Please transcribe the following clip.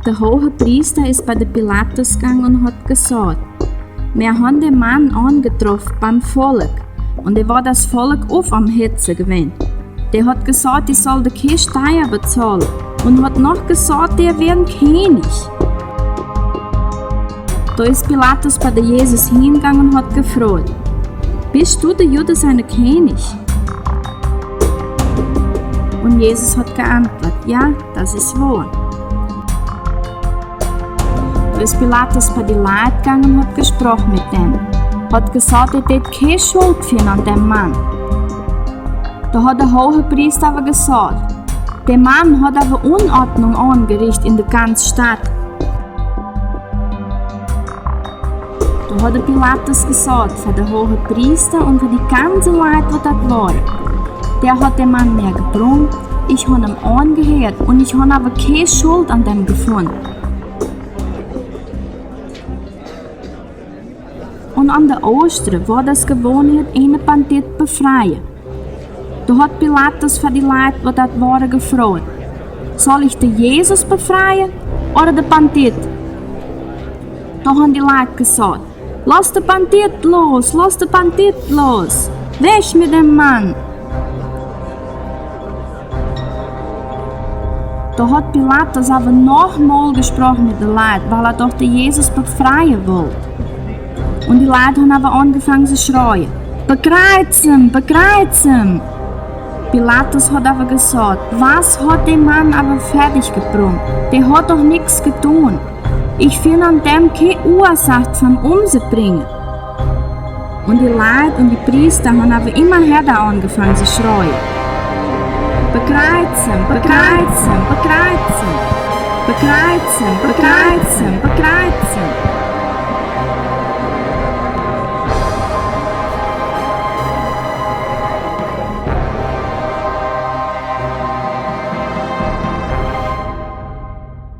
Der hohe Priester ist bei der Pilatus gegangen und hat gesagt, wir haben den Mann angetroffen beim Volk und er war das Volk auf am Hetzen gewesen. Der hat gesagt, ich soll der keine Steuer bezahlen und hat noch gesagt, der wäre ein König. Da ist Pilatus bei der Jesus hingegangen und hat gefragt, bist du der Jude seine König? Und Jesus hat geantwortet, ja, das ist wahr. Da ist Pilatus bei den Leuten gegangen und hat gesprochen mit denen. Hat gesagt, er hätte keine Schuld finden an dem Mann. Da hat der hohe Priester aber gesagt, der Mann hat aber Unordnung angerichtet in der ganzen Stadt. Da hat der Pilatus gesagt, für den hohen Priester und für die ganzen Leute, die dort waren. Der hat den Mann mir gebracht, ich habe ihn angehört und ich habe aber keine Schuld an dem gefunden. Und an der Ostern war das Gewohnheit, einen Bandit zu befreien. Da hat Pilatus für die Leute, die dort waren, gefragt, soll ich den Jesus befreien oder den Bandit? Da haben die Leute gesagt, lass den Bandit los, lass den Bandit los, weg mit dem Mann. Da hat Pilatus aber nochmal gesprochen mit den Leuten, weil er doch den Jesus befreien wollte. Und die Leute haben aber angefangen zu schreien, bekreuzen, bekreuzen. Pilatus hat aber gesagt, was hat der Mann aber fertig gebracht? Der hat doch nichts getan. Ich finde an dem keine Ursache zum Umzubringen. Und die Leute und die Priester haben aber immer härter angefangen zu schreien. Bekreuzen, bekreuzen, bekreuzen, bekreuzen, bekreuzen, bekreuzen.